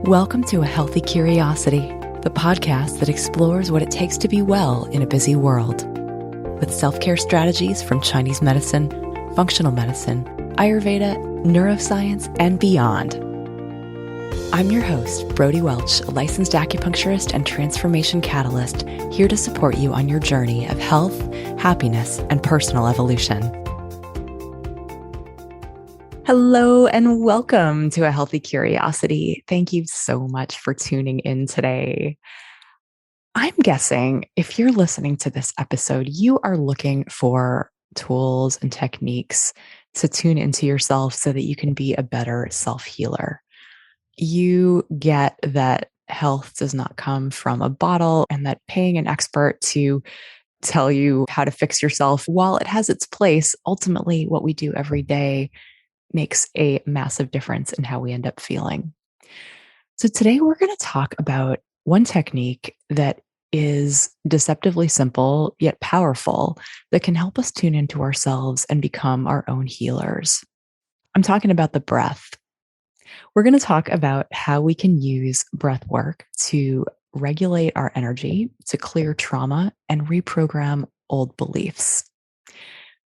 Welcome to A Healthy Curiosity, the podcast that explores what it takes to be well in a busy world. With self-care strategies from Chinese medicine, functional medicine, Ayurveda, neuroscience, and beyond. I'm your host, Brody Welch, a licensed acupuncturist and transformation catalyst, here to support you on your journey of health, happiness, and personal evolution. Hello and welcome to A Healthy Curiosity. Thank you so much for tuning in today. I'm guessing if you're listening to this episode, you are looking for tools and techniques to tune into yourself so that you can be a better self-healer. You get that health does not come from a bottle and that paying an expert to tell you how to fix yourself, while it has its place, ultimately what we do every day makes a massive difference in how we end up feeling. So today we're going to talk about one technique that is deceptively simple yet powerful that can help us tune into ourselves and become our own healers. I'm talking about the breath. We're going to talk about how we can use breath work to regulate our energy, to clear trauma, and reprogram old beliefs.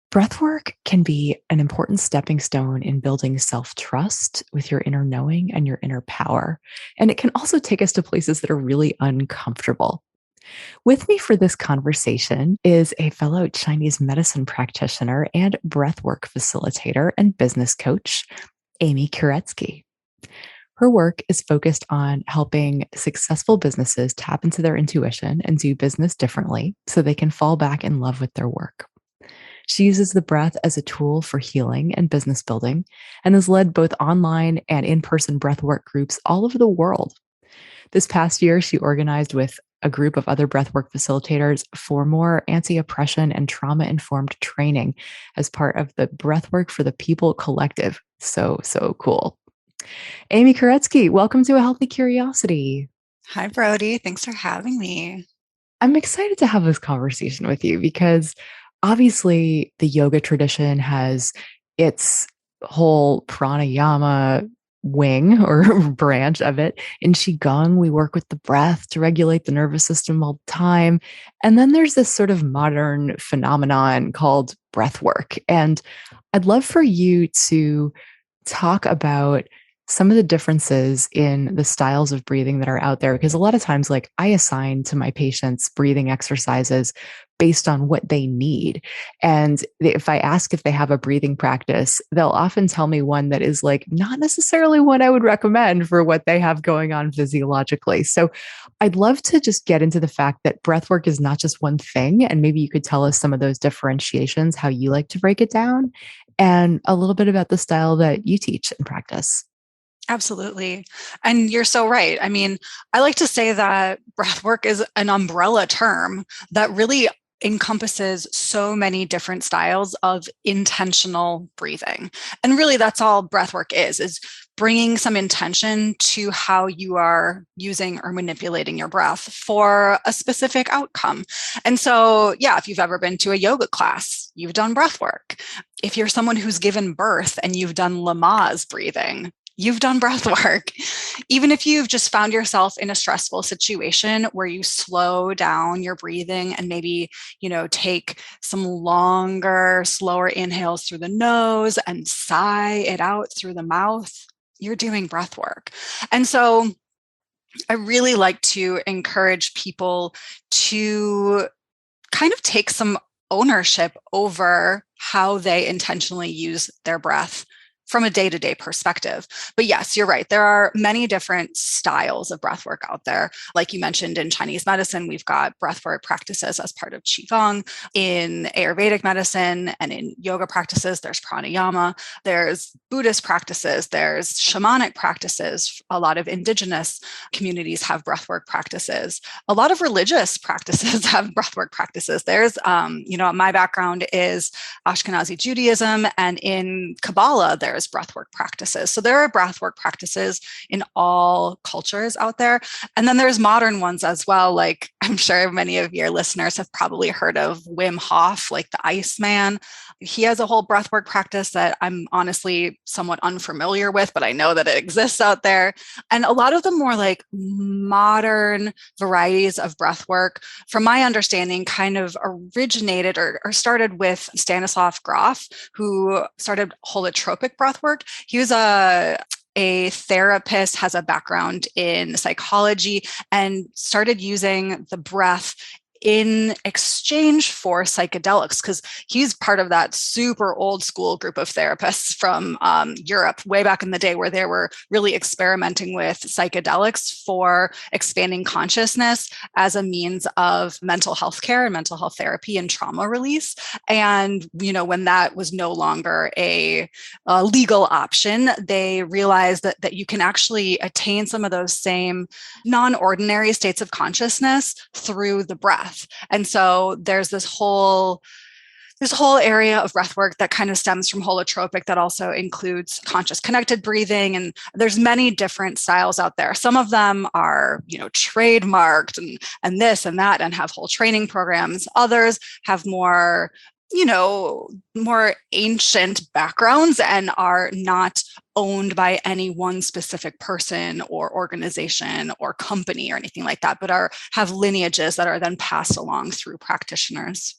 Breathwork can be an important stepping stone in building self-trust with your inner knowing and your inner power. And it can also take us to places that are really uncomfortable. With me for this conversation is a fellow Chinese medicine practitioner and breathwork facilitator and business coach, Amy Kuretsky. Her work is focused on helping successful businesses tap into their intuition and do business differently so they can fall back in love with their work. She uses the breath as a tool for healing and business building and has led both online and in-person breathwork groups all over the world. This past year, she organized with a group of other breathwork facilitators for more anti-oppression and trauma-informed training as part of the Breathwork for the People collective. So cool. Amy Kuretsky, welcome to A Healthy Curiosity. Hi, Brody. Thanks for having me. I'm excited to have this conversation with you because obviously, the yoga tradition has its whole pranayama wing or branch of it. In Qigong, we work with the breath to regulate the nervous system all the time. And then there's this sort of modern phenomenon called breath work. And I'd love for you to talk about some of the differences in the styles of breathing that are out there, because a lot of times, like, I assign to my patients breathing exercises based on what they need. And if I ask if they have a breathing practice, they'll often tell me one that is like not necessarily what I would recommend for what they have going on physiologically. So I'd love to just get into the fact that breathwork is not just one thing. And maybe you could tell us some of those differentiations, how you like to break it down, and a little bit about the style that you teach and practice. Absolutely. And you're so right. I mean, I like to say that breath work is an umbrella term that really encompasses so many different styles of intentional breathing. And really that's all breath work is bringing some intention to how you are using or manipulating your breath for a specific outcome. And so, yeah, if you've ever been to a yoga class, you've done breath work. If you're someone who's given birth and you've done Lamaze breathing, you've done breath work. Even if you've just found yourself in a stressful situation where you slow down your breathing and maybe, take some longer, slower inhales through the nose and sigh it out through the mouth, you're doing breath work. And so I really like to encourage people to kind of take some ownership over how they intentionally use their breath from a day-to-day perspective. But yes, you're right. There are many different styles of breathwork out there. Like you mentioned, in Chinese medicine, we've got breathwork practices as part of Qigong. In Ayurvedic medicine and in yoga practices, there's pranayama. There's Buddhist practices. There's shamanic practices. A lot of indigenous communities have breathwork practices. A lot of religious practices have breathwork practices. There's, my background is Ashkenazi Judaism, and in Kabbalah, there's there's breathwork practices. So there are breathwork practices in all cultures out there. And then there's modern ones as well. Like I'm sure many of your listeners have probably heard of Wim Hof, like the Iceman. He has a whole breathwork practice that I'm honestly somewhat unfamiliar with, but I know that it exists out there. And a lot of the more like modern varieties of breathwork, from my understanding, kind of originated or started with Stanislav Grof, who started holotropic breathwork. He was a therapist, has a background in psychology, and started using the breath in exchange for psychedelics, because he's part of that super old school group of therapists from Europe way back in the day, where they were really experimenting with psychedelics for expanding consciousness as a means of mental health care and mental health therapy and trauma release. And, when that was no longer a legal option, they realized that you can actually attain some of those same non-ordinary states of consciousness through the breath. And so there's this whole area of breath work that kind of stems from holotropic that also includes conscious connected breathing. And there's many different styles out there. Some of them are, trademarked and this and that, and have whole training programs. Others have more ancient backgrounds and are not owned by any one specific person or organization or company or anything like that, but have lineages that are then passed along through practitioners.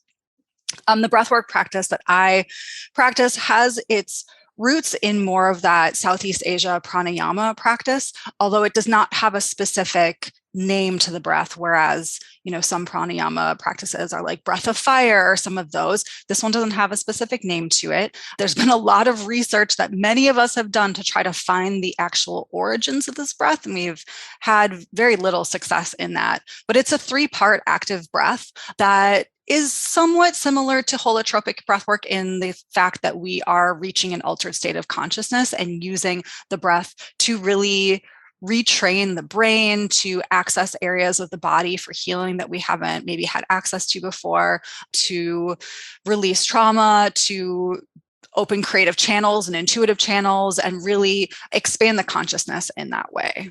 The breathwork practice that I practice has its roots in more of that Southeast Asia pranayama practice, although it does not have a specific name to the breath, whereas some pranayama practices are like breath of fire or some of those. This one doesn't have a specific name to it. There's been a lot of research that many of us have done to try to find the actual origins of this breath, and we've had very little success in that. But it's a 3-part active breath that is somewhat similar to holotropic breathwork in the fact that we are reaching an altered state of consciousness and using the breath to really retrain the brain to access areas of the body for healing that we haven't maybe had access to before, to release trauma, to open creative channels and intuitive channels, and really expand the consciousness in that way.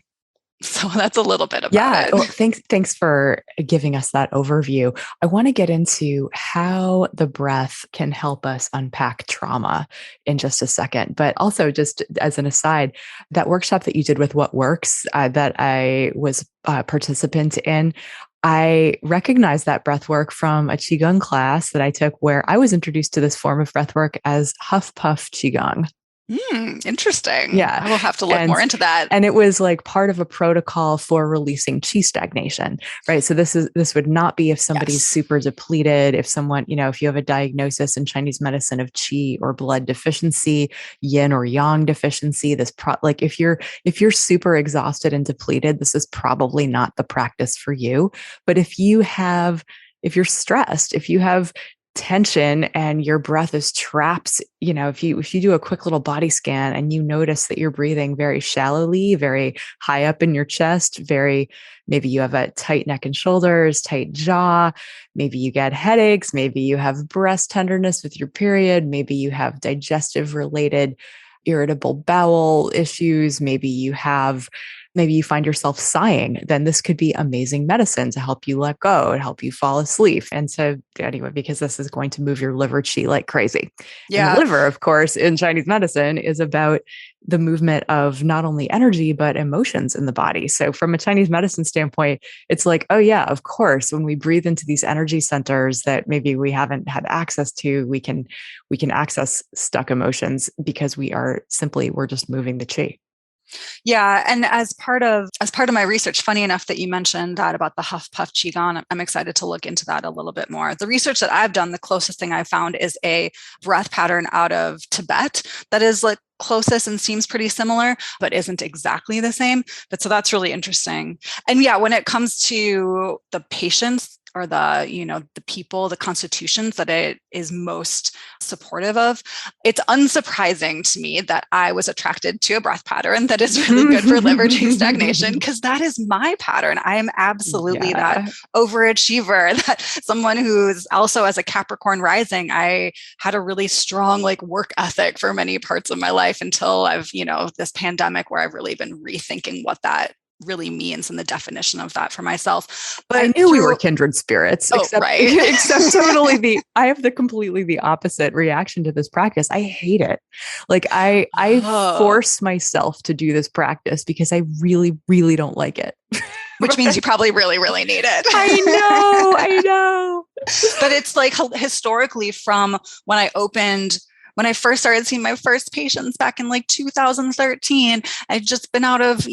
So that's a little bit about it. Well, thanks for giving us that overview. I want to get into how the breath can help us unpack trauma in just a second. But also, just as an aside, that workshop that you did with What Works that I was a participant in, I recognized that breath work from a Qigong class that I took, where I was introduced to this form of breath work as Huff Puff Qigong. Interesting. Yeah. I will have to look more into that. And it was like part of a protocol for releasing qi stagnation, right? So this would not be if somebody's super depleted, if someone, if you have a diagnosis in Chinese medicine of qi or blood deficiency, yin or yang deficiency, like if you're super exhausted and depleted, this is probably not the practice for you. But if you're stressed, if you have tension and your breath is trapped, if you do a quick little body scan and you notice that you're breathing very shallowly, very high up in your chest, maybe you have a tight neck and shoulders, tight jaw, maybe you get headaches, maybe you have breast tenderness with your period, maybe you have digestive related irritable bowel issues, maybe you find yourself sighing, then this could be amazing medicine to help you let go and help you fall asleep. And so anyway, because this is going to move your liver qi like crazy. Yeah. And the liver, of course, in Chinese medicine is about the movement of not only energy, but emotions in the body. So from a Chinese medicine standpoint, it's like, oh yeah, of course, when we breathe into these energy centers that maybe we haven't had access to, we can access stuck emotions because we're just moving the qi. Yeah. And as part of my research, funny enough that you mentioned that about the Huff Puff Qigong, I'm excited to look into that a little bit more. The research that I've done, the closest thing I've found is a breath pattern out of Tibet that is like closest and seems pretty similar, but isn't exactly the same. But so that's really interesting. And yeah, when it comes to the patients or the people, the constitutions that it is most supportive of, it's unsurprising to me that I was attracted to a breath pattern that is really good for liver stagnation, because that is my pattern. I am absolutely that overachiever, that someone who's also, as a Capricorn rising, I had a really strong like work ethic for many parts of my life until I've, this pandemic where I've really been rethinking what that really means and the definition of that for myself. But I knew we were kindred spirits, except right. totally I have the completely the opposite reaction to this practice. I hate it. Like I force myself to do this practice because I really, really don't like it. Which means you probably really, really need it. I know. But it's like historically from when I first started seeing my first patients back in like 2013, I'd just been out of,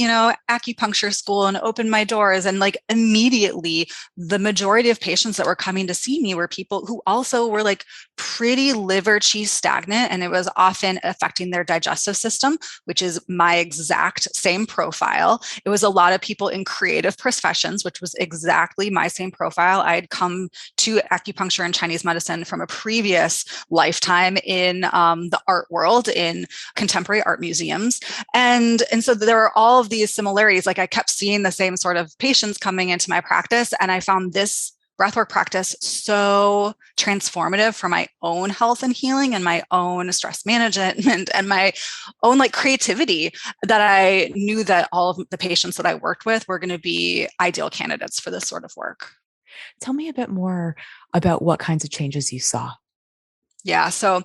acupuncture school and opened my doors. And like immediately the majority of patients that were coming to see me were people who also were like pretty liver qi stagnant. And it was often affecting their digestive system, which is my exact same profile. It was a lot of people in creative professions, which was exactly my same profile. I had come to acupuncture and Chinese medicine from a previous lifetime in the art world, in contemporary art museums. And so there are all of these similarities. Like I kept seeing the same sort of patients coming into my practice. And I found this breathwork practice so transformative for my own health and healing and my own stress management and my own like creativity, that I knew that all of the patients that I worked with were going to be ideal candidates for this sort of work. Tell me a bit more about what kinds of changes you saw. Yeah, so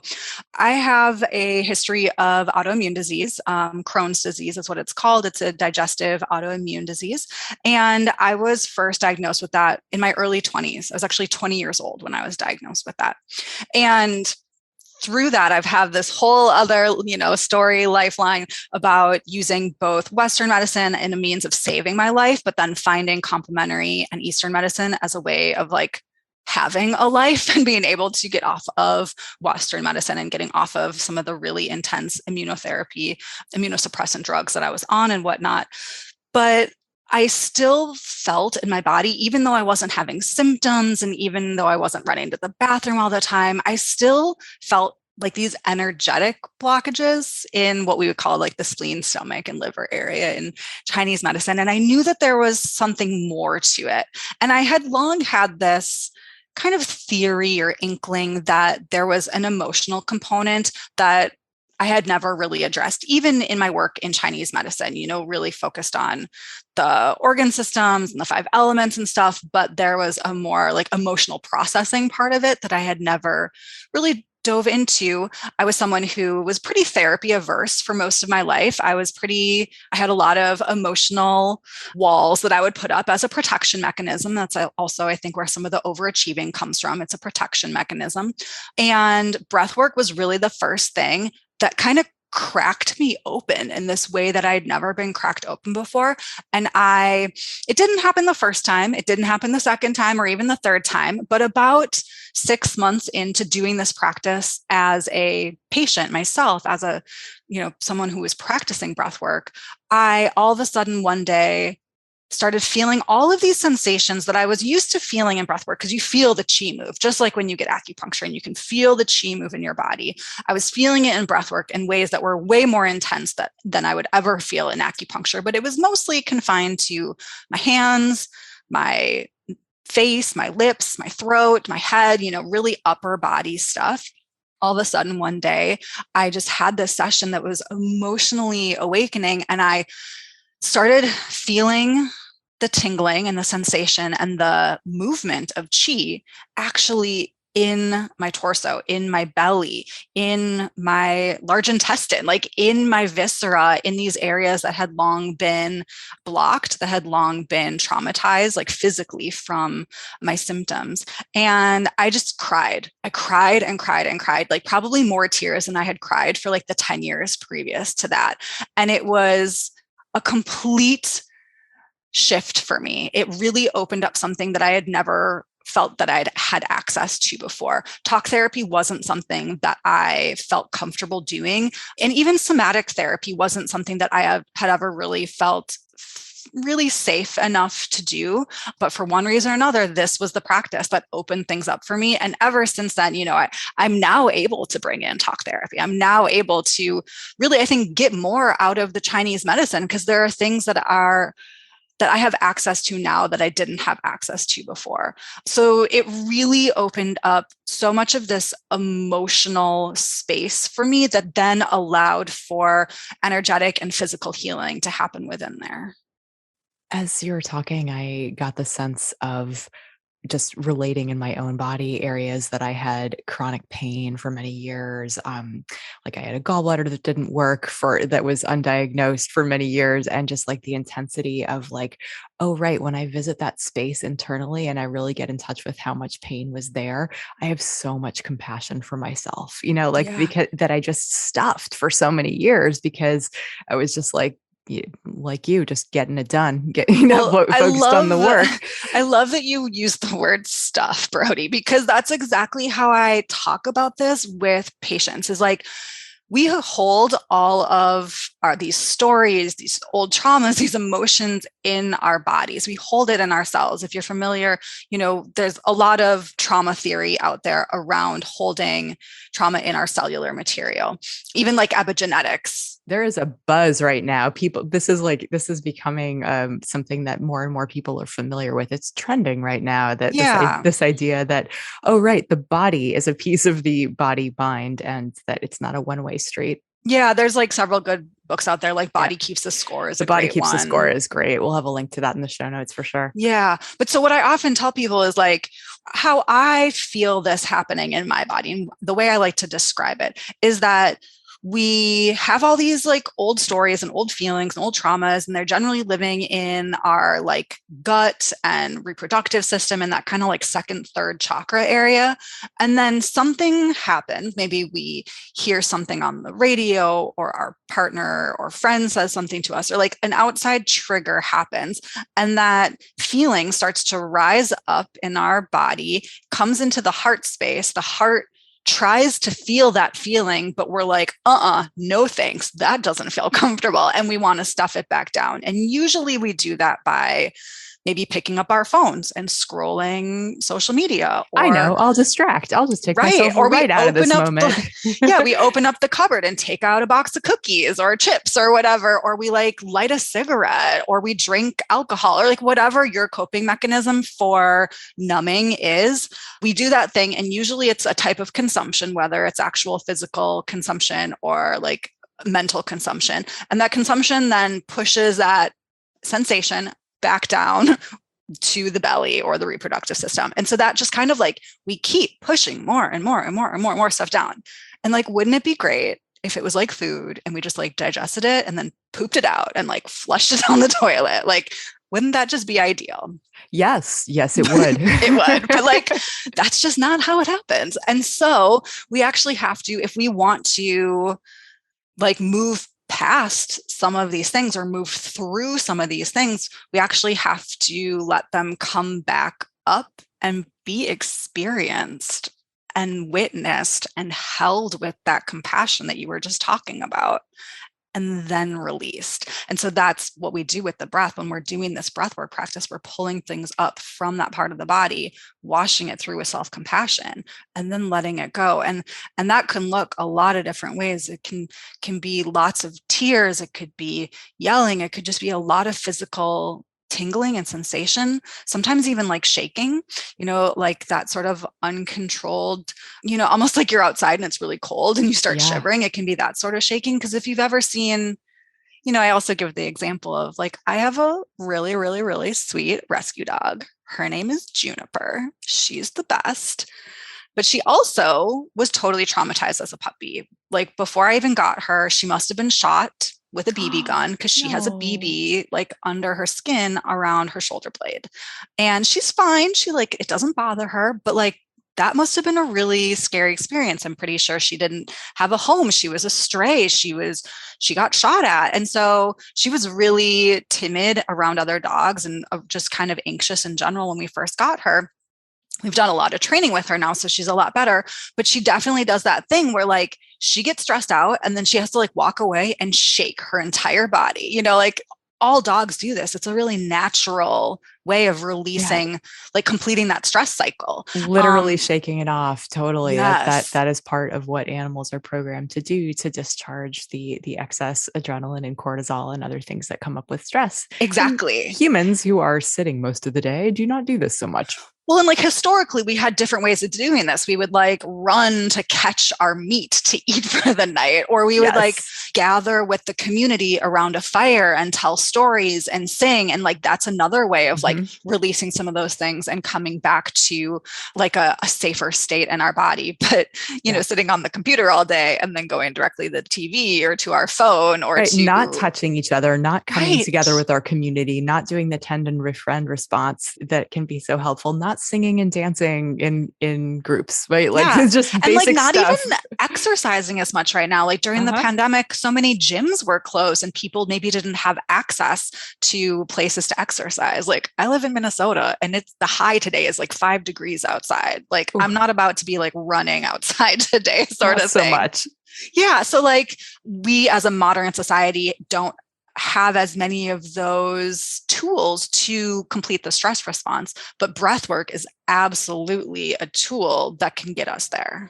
I have a history of autoimmune disease. Crohn's disease is what it's called. It's a digestive autoimmune disease. And I was first diagnosed with that in my early 20s. I was actually 20 years old when I was diagnosed with that. And through that, I've had this whole other, story lifeline about using both Western medicine and a means of saving my life, but then finding complementary and Eastern medicine as a way of like having a life and being able to get off of Western medicine and getting off of some of the really intense immunotherapy, immunosuppressant drugs that I was on and whatnot. But I still felt in my body, even though I wasn't having symptoms and even though I wasn't running to the bathroom all the time, I still felt like these energetic blockages in what we would call like the spleen, stomach, and liver area in Chinese medicine. And I knew that there was something more to it. And I had long had this kind of theory or inkling that there was an emotional component that I had never really addressed, even in my work in Chinese medicine, really focused on the organ systems and the 5 elements and stuff. But there was a more like emotional processing part of it that I had never really dove into. I was someone who was pretty therapy averse for most of my life. I had a lot of emotional walls that I would put up as a protection mechanism. That's also, I think, where some of the overachieving comes from. It's a protection mechanism. And breathwork was really the first thing that kind of cracked me open in this way that I'd never been cracked open before. And it didn't happen the first time. It didn't happen the second time or even the third time, but about 6 months into doing this practice as a patient myself, as a, someone who was practicing breath work, I all of a sudden one day started feeling all of these sensations that I was used to feeling in breathwork, because you feel the chi move, just like when you get acupuncture and you can feel the chi move in your body. I was feeling it in breathwork in ways that were way more intense than I would ever feel in acupuncture, but it was mostly confined to my hands, my face, my lips, my throat, my head, really upper body stuff. All of a sudden one day, I just had this session that was emotionally awakening, and I started feeling the tingling and the sensation and the movement of chi actually in my torso, in my belly, in my large intestine, like in my viscera, in these areas that had long been blocked, that had long been traumatized, like physically from my symptoms. And I just cried. I cried and cried and cried, like probably more tears than I had cried for like the 10 years previous to that. And it was a complete shift for me. It really opened up something that I had never felt that I'd had access to before. Talk therapy wasn't something that I felt comfortable doing. And even somatic therapy wasn't something that I had ever really felt really safe enough to do. But for one reason or another, this was the practice that opened things up for me. And ever since then, I'm now able to bring in talk therapy. I'm now able to really, I think, get more out of the Chinese medicine, because there are things that I have access to now that I didn't have access to before. So it really opened up so much of this emotional space for me that then allowed for energetic and physical healing to happen within there. As you were talking, I got the sense of just relating in my own body areas that I had chronic pain for many years. Like I had a gallbladder that didn't work that was undiagnosed for many years. And just like the intensity of like, oh, right. When I visit that space internally and I really get in touch with how much pain was there, I have so much compassion for myself, like Yeah. because that I just stuffed for so many years because I was just like you just getting it done, Well, focused on the work. I love that you use the word stuff, Brody, because that's exactly how I talk about this with patients is like, we hold all of these stories, these old traumas, these emotions in our bodies. We hold it in ourselves. If you're familiar, there's a lot of trauma theory out there around holding trauma in our cellular material, even like epigenetics. There is a buzz right now. This is becoming something that more and more people are familiar with. It's trending right now that Yeah. this idea that, oh, right, the body is a piece of the body mind and that it's not a one-way street. Yeah, there's like several good books out there, like Yeah. Body Keeps the Score is The a Body great Keeps the Score one. is great. We'll have a link to that in the show notes for sure. Yeah. But so what I often tell people is like how I feel this happening in my body. And the way I like to describe it is that we have all these like old stories and old feelings and old traumas, and they're generally living in our like gut and reproductive system and that kind of like second, third chakra area. And then something happens. Maybe we hear something on the radio, or our partner or friend says something to us, or like an outside trigger happens. And that feeling starts to rise up in our body, comes into the heart space. The heart tries to feel that feeling, but we're like, no thanks. That doesn't feel comfortable. And we want to stuff it back down. And usually we do that by maybe picking up our phones and scrolling social media, I or know, I'll distract. I'll just take right. myself Or we right out of this open up moment. we open up the cupboard and take out a box of cookies or chips or whatever, or we like light a cigarette, or we drink alcohol, or like whatever your coping mechanism for numbing is. We do that thing. And usually it's a type of consumption, whether it's actual physical consumption or like mental consumption. And that consumption then pushes that sensation back down to the belly or the reproductive system. And so that just kind of like we keep pushing more and more and more and more and more stuff down. And like, wouldn't it be great if it was like food and we just like digested it and then pooped it out and like flushed it down the toilet? Like, wouldn't that just be ideal? Yes, it would. It would. But like, that's just not how it happens. And so we actually have to, if we want to like move past some of these things or move through some of these things, we actually have to let them come back up and be experienced and witnessed and held with that compassion that you were just talking about, and then released. And so that's what we do with the breath. When we're doing this breathwork practice, we're pulling things up from that part of the body, washing it through with self-compassion, and then letting it go. And that can look a lot of different ways. It can be lots of tears. It could be yelling. It could just be a lot of physical tingling and sensation, sometimes even like shaking, like that sort of uncontrolled, almost like you're outside and it's really cold and you start shivering. It can be that sort of shaking. Because if you've ever seen, I also give the example of like, I have a really, really, really sweet rescue dog. Her name is Juniper. She's the best. But she also was totally traumatized as a puppy. Like before I even got her, she must have been shot with a BB gun, because she has a BB like under her skin around her shoulder blade. And she's fine. She like, it doesn't bother her, but like that must have been a really scary experience. I'm pretty sure she didn't have a home. She was a stray. She got shot at. And so she was really timid around other dogs and just kind of anxious in general when we first got her. We've done a lot of training with her now, so she's a lot better, but she definitely does that thing where like she gets stressed out and then she has to like walk away and shake her entire body, like all dogs do this. It's a really natural way of Yeah. releasing, like completing that stress cycle. Literally shaking it off. Totally. That Yes, is part of what animals are programmed to do, to discharge the excess adrenaline and cortisol and other things that come up with stress. And exactly. humans who are sitting most of the day do not do this so much. Well, and like historically, we had different ways of doing this. We would like run to catch our meat to eat for the night, or we would like Yes. gather with the community around a fire and tell stories and sing. And like that's another way of like Mhm. releasing some of those things and coming back to like a safer state in our body. But, Yeah. sitting on the computer all day and then going directly to the TV or to our phone or Right. Not to, touching each other, not coming right. together with our community, not doing the tend and befriend response that can be so helpful, not singing and dancing in groups, right? Like Yeah. it's just And like basic not even stuff. exercising as much right now. Like during the Uh-huh. pandemic, so many gyms were closed and people maybe didn't have access to places to exercise. Like I live in Minnesota and it's the high today is like 5 degrees outside. Like Ooh, I'm not about to be like running outside today, sort not of so thing. much. Yeah. So like we as a modern society don't have as many of those tools to complete the stress response, but breath work is absolutely a tool that can get us there.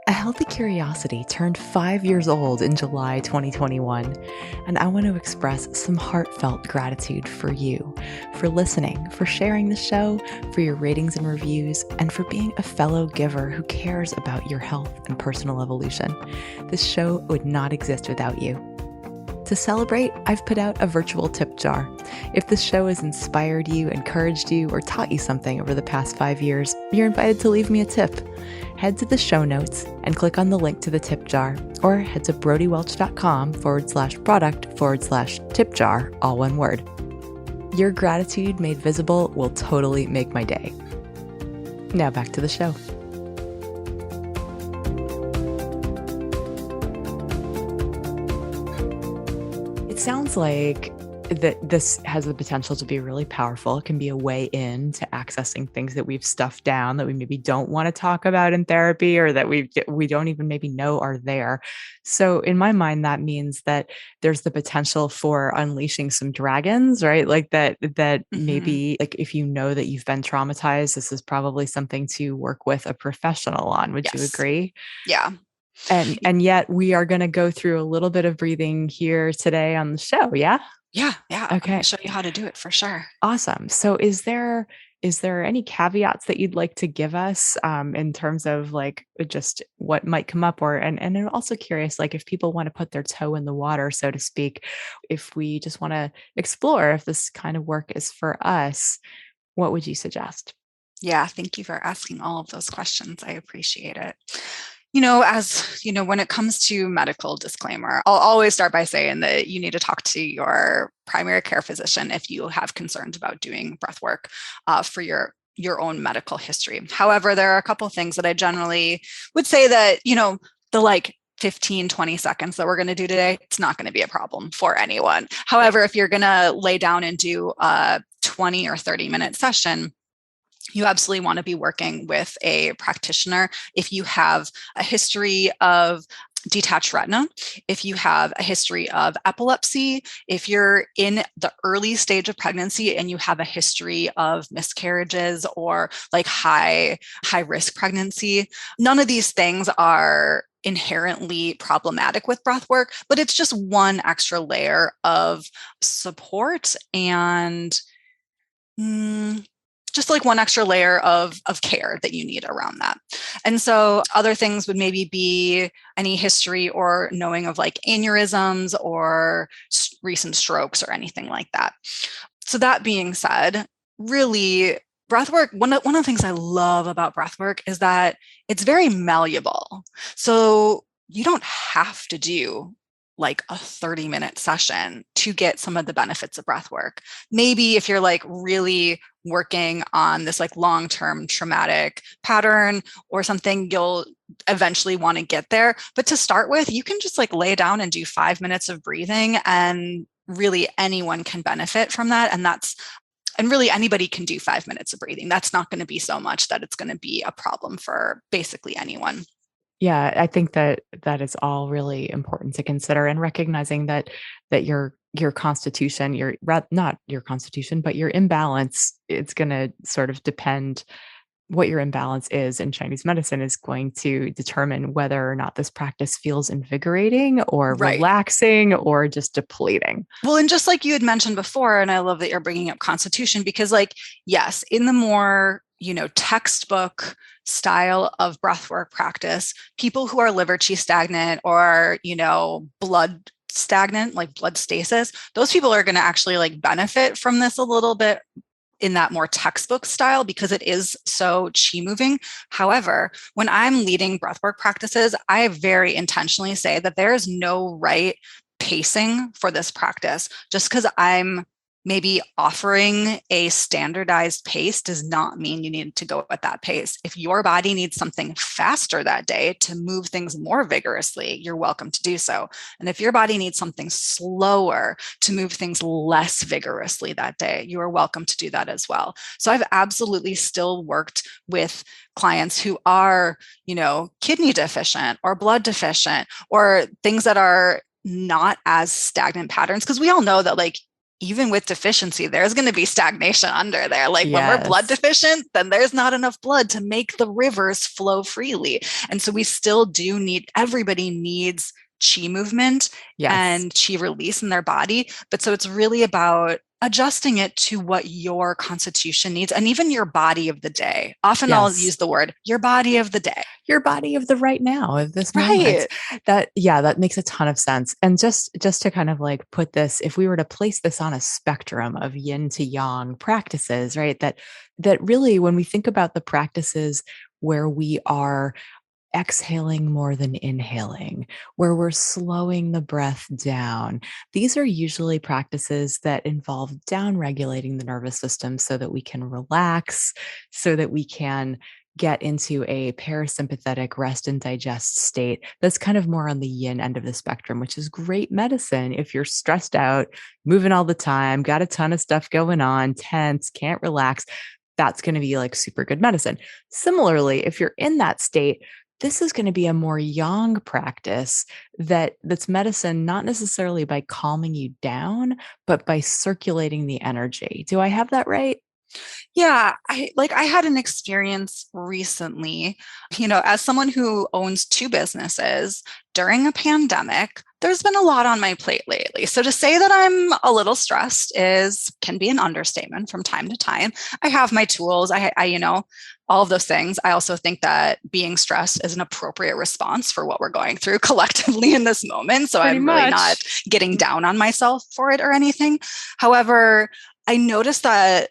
A Healthy Curiosity turned 5 years old in July 2021, and I want to express some heartfelt gratitude for you, for listening, for sharing the show, for your ratings and reviews, and for being a fellow giver who cares about your health and personal evolution. This show would not exist without you. To celebrate, I've put out a virtual tip jar. If this show has inspired you, encouraged you, or taught you something over the past 5 years, you're invited to leave me a tip. Head to the show notes and click on the link to the tip jar, or head to brodywelch.com/product/tip jar, all one word. Your gratitude made visible will totally make my day. Now back to the show. It sounds like that this has the potential to be really powerful. It can be a way in to accessing things that we've stuffed down that we maybe don't want to talk about in therapy, or that we don't even maybe know are there. So in my mind, that means that there's the potential for unleashing some dragons, right? Like that Mm-hmm. maybe, like, if you know that you've been traumatized, this is probably something to work with a professional on. Would you Yes. agree? Yeah. And yet we are going to go through a little bit of breathing here today on the show. Yeah. Yeah. Yeah. I'm going to Okay. show you how to do it for sure. Awesome. So is there any caveats that you'd like to give us, in terms of like just what might come up, or and I'm also curious, like if people want to put their toe in the water, so to speak, if we just want to explore if this kind of work is for us, what would you suggest? Yeah. Thank you for asking all of those questions. I appreciate it. As when it comes to medical disclaimer, I'll always start by saying that you need to talk to your primary care physician if you have concerns about doing breath work for your own medical history. However, there are a couple of things that I generally would say that, the like 15, 20 seconds that we're going to do today, it's not going to be a problem for anyone. Yeah. However, if you're going to lay down and do a 20 or 30-minute session, you absolutely want to be working with a practitioner. If you have a history of detached retina, if you have a history of epilepsy, if you're in the early stage of pregnancy and you have a history of miscarriages or like high risk pregnancy, none of these things are inherently problematic with breath work, but it's just one extra layer of support and just like one extra layer of care that you need around that. And so other things would maybe be any history or knowing of like aneurysms or recent strokes or anything like that. So that being said, really breathwork, one of the things I love about breathwork is that it's very malleable. So you don't have to do like a 30-minute session to get some of the benefits of breath work. Maybe if you're like really working on this like long-term traumatic pattern or something, you'll eventually want to get there. But to start with, you can just like lay down and do 5 minutes of breathing, and really anyone can benefit from that. And really anybody can do 5 minutes of breathing. That's not going to be so much that it's going to be a problem for basically anyone. Yeah, I think that that is all really important to consider, and recognizing that your constitution, not your constitution, but your imbalance, it's going to sort of depend. What your imbalance is in Chinese medicine is going to determine whether or not this practice feels invigorating or Right. relaxing or just depleting. Well, and just like you had mentioned before, and I love that you're bringing up constitution because, like, yes, in the more, textbook style of breathwork practice, people who are liver qi stagnant or, blood stagnant, like blood stasis, those people are going to actually like benefit from this a little bit in that more textbook style because it is so chi moving. However, when I'm leading breathwork practices, I very intentionally say that there is no right pacing for this practice. Just because I'm maybe offering a standardized pace does not mean you need to go at that pace. If your body needs something faster that day to move things more vigorously, you're welcome to do so. And if your body needs something slower to move things less vigorously that day, you are welcome to do that as well. So I've absolutely still worked with clients who are, kidney deficient or blood deficient or things that are not as stagnant patterns, because we all know that, like, even with deficiency, there's going to be stagnation under there. Like when we're blood Yes. deficient, then there's not enough blood to make the rivers flow freely. And so we still do need, everybody needs chi movement Yes. and chi release in their body. But so it's really about adjusting it to what your constitution needs and even your body of the day. Often I'll Yes. use the word your body of the day. Your body of the right now, of this moment. Right. That, yeah, that makes a ton of sense. And just to kind of like put this, if we were to place this on a spectrum of yin to yang practices, right? That really, when we think about the practices where we are exhaling more than inhaling, where we're slowing the breath down. These are usually practices that involve down regulating the nervous system so that we can relax, so that we can get into a parasympathetic rest and digest state that's kind of more on the yin end of the spectrum, which is great medicine if you're stressed out, moving all the time, got a ton of stuff going on, tense, can't relax. That's going to be like super good medicine. Similarly, if you're in that state, this is going to be a more yang practice that's medicine, not necessarily by calming you down, but by circulating the energy. Do I have that right? Yeah, I had an experience recently, as someone who owns two businesses during a pandemic, there's been a lot on my plate lately. So to say that I'm a little stressed can be an understatement from time to time. I have my tools, all of those things. I also think that being stressed is an appropriate response for what we're going through collectively in this moment. So Pretty I'm really not much. getting down on myself for it or anything. However, I noticed that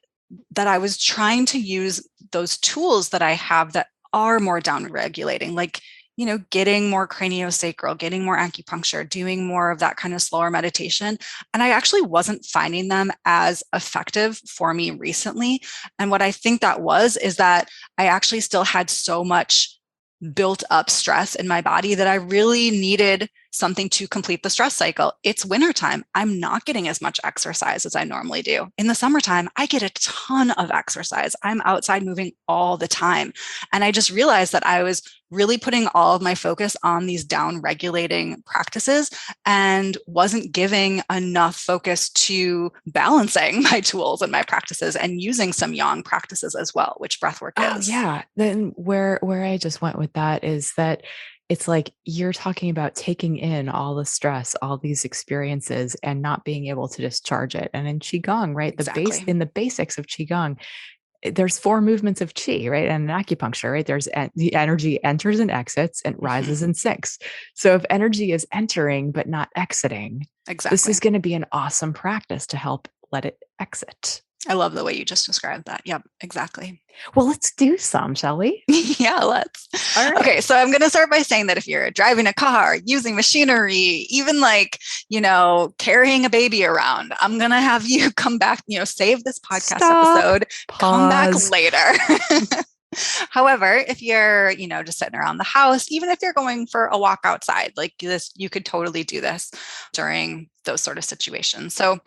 I was trying to use those tools that I have that are more down regulating, like, getting more craniosacral, getting more acupuncture, doing more of that kind of slower meditation. And I actually wasn't finding them as effective for me recently. And what I think that is that I actually still had so much built up stress in my body that I really needed something to complete the stress cycle. It's wintertime. I'm not getting as much exercise as I normally do. In the summertime, I get a ton of exercise. I'm outside moving all the time. And I just realized that I was really putting all of my focus on these down regulating practices and wasn't giving enough focus to balancing my tools and my practices and using some yang practices as well, which breathwork Oh is. yeah. Then where I just went with that is that it's like you're talking about taking in all the stress, all these experiences, and not being able to discharge it. And in qigong, right, Exactly. in the basics of qigong, there's four movements of chi, right? And in acupuncture, right? The energy enters and exits and rises and sinks. So if energy is entering but not exiting, this is Exactly. going to be an awesome practice to help let it exit. I love the way you just described that. Yep, exactly. Well, let's do some, shall we? Yeah, let's. All Okay, right. so I'm going to start by saying that if you're driving a car, using machinery, even like, carrying a baby around, I'm going to have you come back, save this podcast Stop. episode, come back Pause. later. However, if you're, just sitting around the house, even if you're going for a walk outside, like this, you could totally do this during those sort of situations. So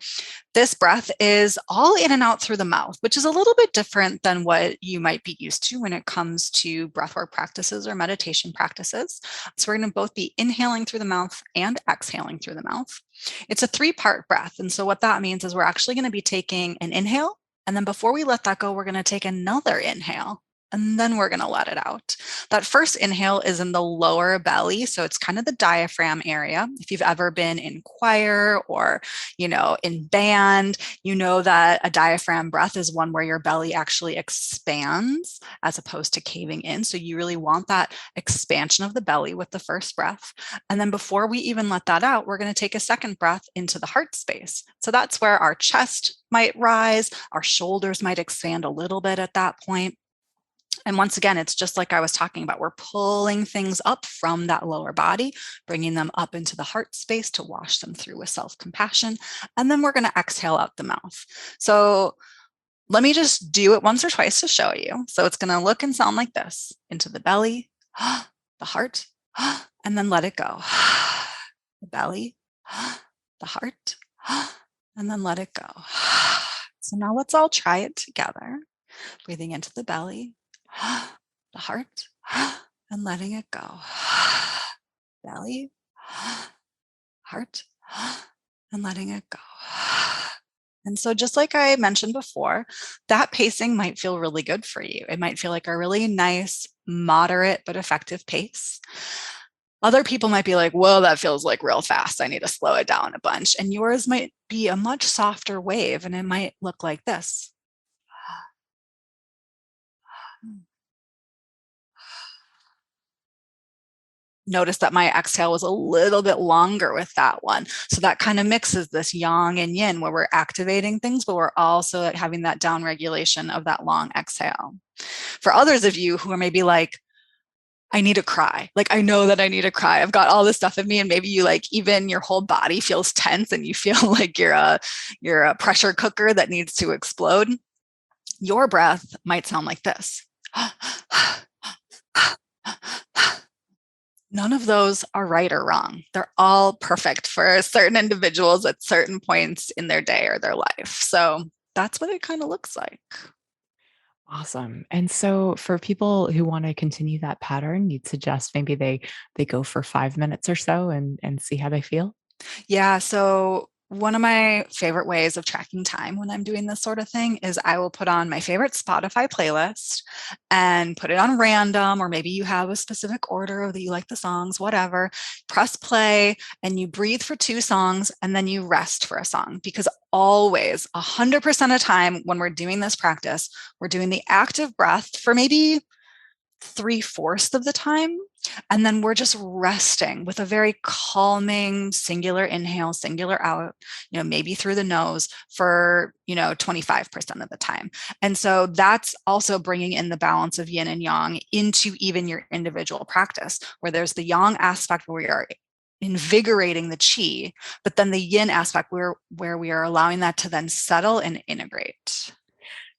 this breath is all in and out through the mouth, which is a little bit different than what you might be used to when it comes to breathwork practices or meditation practices. So we're going to both be inhaling through the mouth and exhaling through the mouth. It's a 3-part breath. And so what that means is we're actually going to be taking an inhale. And then before we let that go, we're going to take another inhale. And then we're going to let it out. That first inhale is in the lower belly. So it's kind of the diaphragm area. If you've ever been in choir or, in band, you know that a diaphragm breath is one where your belly actually expands as opposed to caving in. So you really want that expansion of the belly with the first breath. And then before we even let that out, we're going to take a second breath into the heart space. So that's where our chest might rise, our shoulders might expand a little bit at that point. And once again, it's just like I was talking about. We're pulling things up from that lower body, bringing them up into the heart space to wash them through with self-compassion. And then we're going to exhale out the mouth. So let me just do it once or twice to show you. So it's going to look and sound like this: into the belly, the heart, and then let it go. The belly, the heart, and then let it go. So now let's all try it together. Breathing into the belly, the heart, and letting it go. Belly, heart, and letting it go. And so just like I mentioned before, that pacing might feel really good for you. It might feel like a really nice, moderate, but effective pace. Other people might be like, whoa, that feels like real fast. I need to slow it down a bunch. And yours might be a much softer wave, and it might look like this. Notice that my exhale was a little bit longer with that one. So that kind of mixes this yang and yin where we're activating things, but we're also having that down regulation of that long exhale. For others of you who are maybe like, I need to cry. Like, I know that I need to cry. I've got all this stuff in me. And maybe you like, even your whole body feels tense and you feel like you're a pressure cooker that needs to explode. Your breath might sound like this. None of those are right or wrong. They're all perfect for certain individuals at certain points in their day or their life. So that's what it kind of looks like. Awesome. And so for people who want to continue that pattern, you'd suggest maybe they go for 5 minutes or so and see how they feel? Yeah. So one of my favorite ways of tracking time when I'm doing this sort of thing is I will put on my favorite Spotify playlist and put it on random, or maybe you have a specific order that you like the songs, whatever. Press play and you breathe for 2 songs and then you rest for a song, because always 100% of the time when we're doing this practice, we're doing the active breath for maybe 3/4 of the time. And then we're just resting with a very calming singular inhale, singular out, maybe through the nose for, 25% of the time. And so that's also bringing in the balance of yin and yang into even your individual practice, where there's the yang aspect where we are invigorating the chi, but then the yin aspect where we are allowing that to then settle and integrate.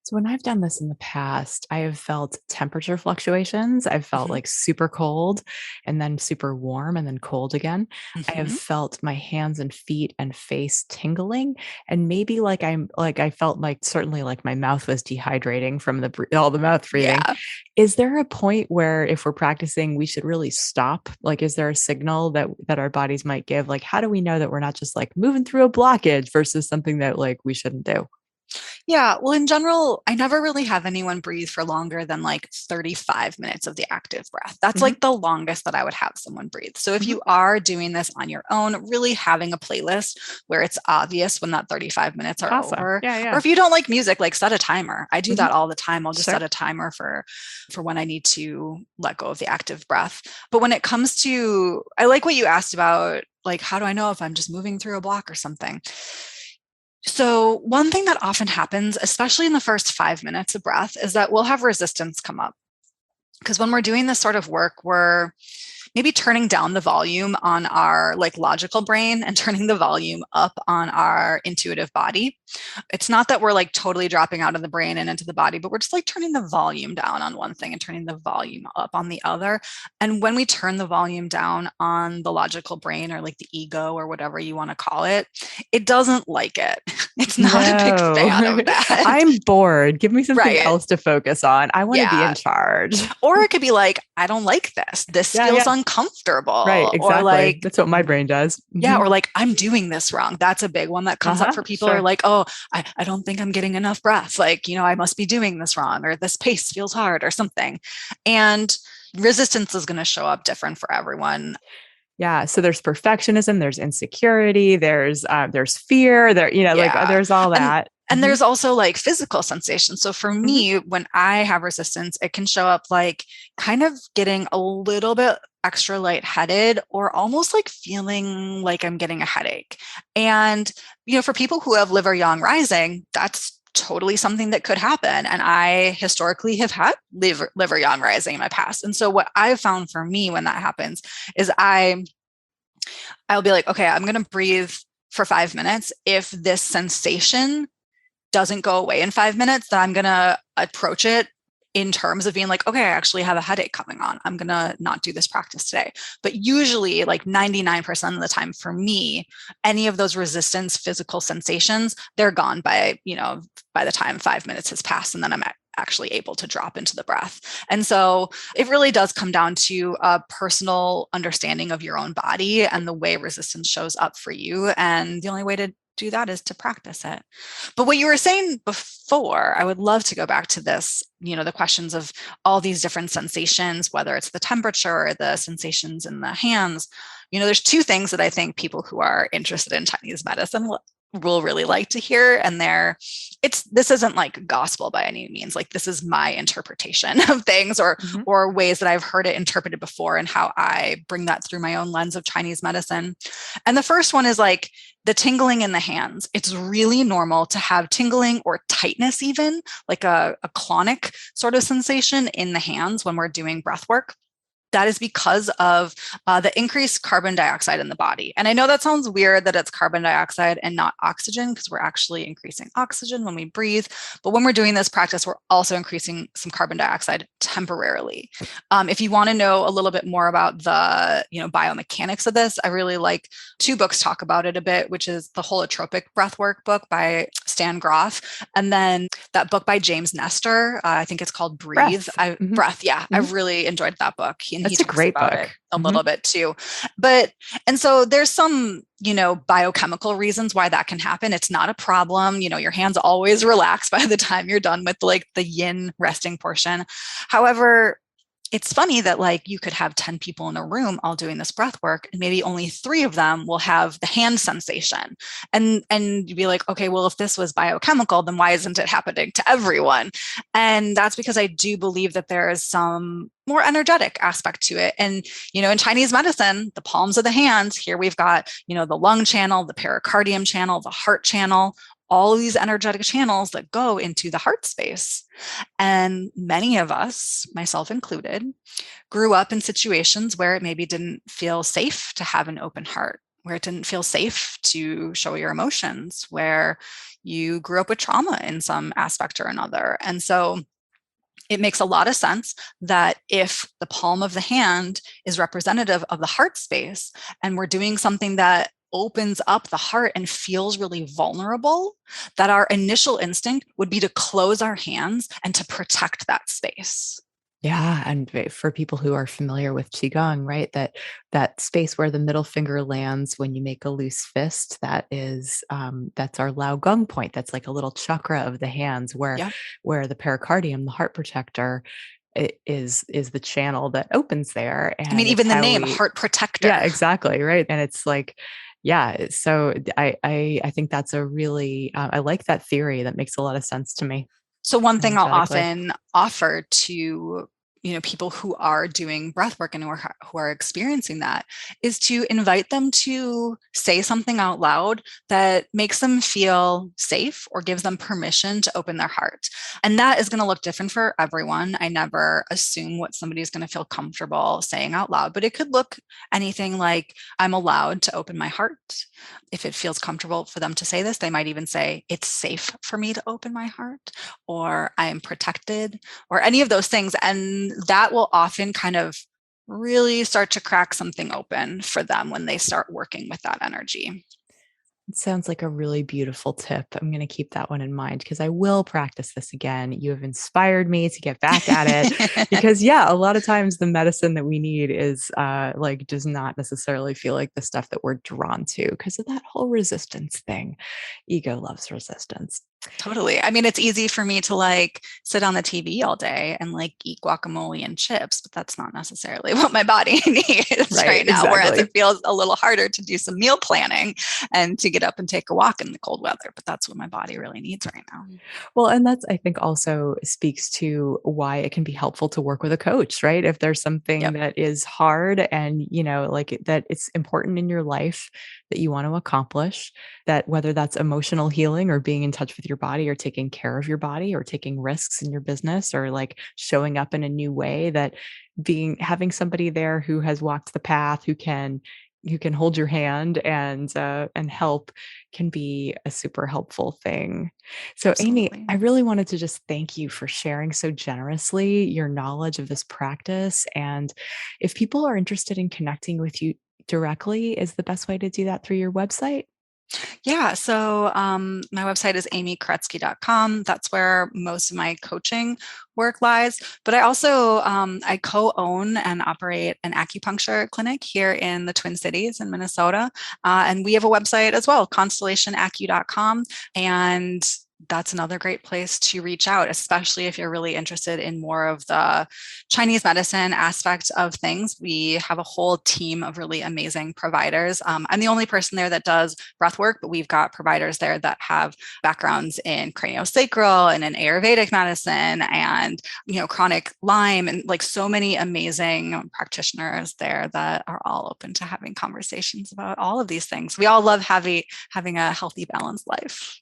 So when I've done this in the past, I have felt temperature fluctuations. I've felt Mm-hmm. like super cold and then super warm and then cold again. I have Mm-hmm. felt my hands and feet and face tingling, and maybe I felt like certainly like my mouth was dehydrating from all the mouth breathing. Yeah. Is there a point where if we're practicing we should really stop? Like, is there a signal that our bodies might give? Like, how do we know that we're not just like moving through a blockage versus something that like we shouldn't do? Yeah, well, in general, I never really have anyone breathe for longer than like 35 minutes of the active breath. That's Mhm, like the longest that I would have someone breathe. So if mhm. you are doing this on your own, really having a playlist where it's obvious when that 35 minutes are Awesome. over. Yeah, Or yeah. if you don't like music, like set a timer. I do Mhm. that all the time. I'll just Sure. set a timer for when I need to let go of the active breath. But when it comes to, I like what you asked about, like, how do I know if I'm just moving through a block or something? So, one thing that often happens, especially in the first 5 minutes of breath, is that we'll have resistance come up. Because when we're doing this sort of work, we're maybe turning down the volume on our like logical brain and turning the volume up on our intuitive body. It's not that we're like totally dropping out of the brain and into the body, but we're just like turning the volume down on one thing and turning the volume up on the other. And when we turn the volume down on the logical brain, or like the ego or whatever you want to call it, it doesn't like it. It's not a big No, fan of that. I'm bored. Give me something Right. else to focus on. I want to be in Yeah. charge. Or it could be like, I don't like this. This Yeah, feels yeah. Right, uncomfortable. Or exactly. like, That's what my brain does. yeah, or like, I'm doing this wrong. That's a big one that comes up Uh-huh, for people, or sure. like, oh, I don't think I'm getting enough breath. Like, I must be doing this wrong, or this pace feels hard or something. And resistance is going to show up different for everyone. Yeah. So there's perfectionism, there's insecurity, there's fear, like Yeah. there's all And that. and there's also like physical sensations. So for Hmm. me, when I have resistance, it can show up like kind of getting a little bit extra lightheaded, or almost like feeling like I'm getting a headache. And, for people who have liver yang rising, that's totally something that could happen. And I historically have had liver yang rising in my past. And so what I've found for me when that happens is I'll be like, okay, I'm going to breathe for 5 minutes. If this sensation doesn't go away in 5 minutes, then I'm going to approach it in terms of being like, okay, I actually have a headache coming on. I'm going to not do this practice today. But usually, like 99% of the time for me, any of those resistance physical sensations, they're gone by the time 5 minutes has passed. And then I'm actually able to drop into the breath. And so it really does come down to a personal understanding of your own body and the way resistance shows up for you. And the only way to do that is to practice it. But what you were saying before, I would love to go back to this, the questions of all these different sensations, whether it's the temperature or the sensations in the hands. There's two things that I think people who are interested in Chinese medicine will really like to hear. And this isn't like gospel by any means. Like, this is my interpretation of things, or Hmm. or ways that I've heard it interpreted before, and how I bring that through my own lens of Chinese medicine. And the first one is like the tingling in the hands. It's really normal to have tingling or tightness, even like a clonic sort of sensation in the hands when we're doing breath work. That is because of the increased carbon dioxide in the body. And I know that sounds weird that it's carbon dioxide and not oxygen, because we're actually increasing oxygen when we breathe. But when we're doing this practice, we're also increasing some carbon dioxide temporarily. If you want to know a little bit more about the biomechanics of this, I really like two books talk about it a bit, which is the Holotropic Breathwork book by Stan Groff, and then that book by James Nestor. I think it's called Breathe. Breath. Hmm. Breath. Yeah, I Hmm. really enjoyed that book, and he That's a talks great about book. it a Hmm. little bit too. And so there's some biochemical reasons why that can happen. It's not a problem. Your hands always relax by the time you're done with like the yin resting portion. However, it's funny that like you could have 10 people in a room all doing this breath work, and maybe only 3 of them will have the hand sensation. And you'd be like, okay, well, if this was biochemical, then why isn't it happening to everyone? And that's because I do believe that there is some more energetic aspect to it. And in Chinese medicine, the palms of the hands, here we've got the lung channel, the pericardium channel, the heart channel, all of these energetic channels that go into the heart space. And many of us, myself included, grew up in situations where it maybe didn't feel safe to have an open heart, where it didn't feel safe to show your emotions, where you grew up with trauma in some aspect or another. And so it makes a lot of sense that if the palm of the hand is representative of the heart space, and we're doing something that opens up the heart and feels really vulnerable, that our initial instinct would be to close our hands and to protect that space. Yeah, and for people who are familiar with qigong, right, that space where the middle finger lands when you make a loose fist, that's our Lao Gong point. That's like a little chakra of the hands, Yeah. where the pericardium, the heart protector, is the channel that opens there, I mean, and it's even the how name, we. heart Yeah, protector. exactly, right. And it's like, yeah. So I think that's a really I like that theory. That makes a lot of sense to me So one thing I'll energetically. often offer to people who are doing breath work and who are experiencing that, is to invite them to say something out loud that makes them feel safe or gives them permission to open their heart. And that is going to look different for everyone. I never assume what somebody's going to feel comfortable saying out loud, but it could look anything like, I'm allowed to open my heart. If it feels comfortable for them to say this, they might even say, it's safe for me to open my heart, or I am protected, or any of those things. And that will often kind of really start to crack something open for them when they start working with that energy. It sounds like a really beautiful tip. I'm going to keep that one in mind because I will practice this again. You have inspired me to get back at it because, yeah, a lot of times the medicine that we need is does not necessarily feel like the stuff that we're drawn to because of that whole resistance thing. Ego loves resistance. Totally. I mean, it's easy for me to sit on the TV all day and eat guacamole and chips, but that's not necessarily what my body needs right now. Exactly. Whereas it feels a little harder to do some meal planning and to get up and take a walk in the cold weather, but that's what my body really needs right now. Well, and that's, I think, also speaks to why it can be helpful to work with a coach, right? If there's something that is hard and, that it's important in your life that you want to accomplish, that whether that's emotional healing or being in touch with your body or taking care of your body or taking risks in your business or showing up in a new way, that having somebody there who has walked the path, who can hold your hand and help, can be a super helpful thing. So Absolutely. Amy, I really wanted to just thank you for sharing so generously your knowledge of this practice. And if people are interested in connecting with you directly, is the best way to do that through your website? Yeah. So my website is amykuretsky.com. That's where most of my coaching work lies. But I also, I co-own and operate an acupuncture clinic here in the Twin Cities in Minnesota. And we have a website as well, constellationacu.com. And that's another great place to reach out, especially if you're really interested in more of the Chinese medicine aspect of things. We have a whole team of really amazing providers. I'm the only person there that does breath work, but we've got providers there that have backgrounds in craniosacral and in Ayurvedic medicine and, chronic Lyme, and so many amazing practitioners there that are all open to having conversations about all of these things. We all love having a healthy, balanced life.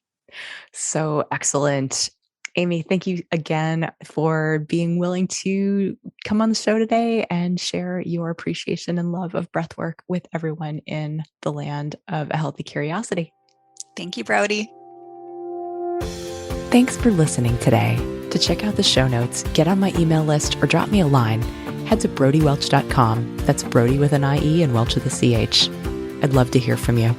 So excellent. Amy, thank you again for being willing to come on the show today and share your appreciation and love of breathwork with everyone in the land of a healthy curiosity. Thank you, Brody. Thanks for listening today. To check out the show notes, get on my email list, or drop me a line, head to brodywelch.com. That's Brody with an IE and Welch with a CH. I'd love to hear from you.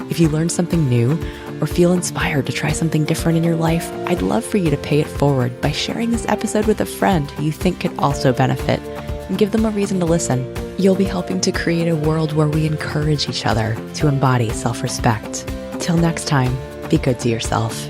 If you learned something new or feel inspired to try something different in your life, I'd love for you to pay it forward by sharing this episode with a friend who you think could also benefit and give them a reason to listen. You'll be helping to create a world where we encourage each other to embody self-respect. Till next time, be good to yourself.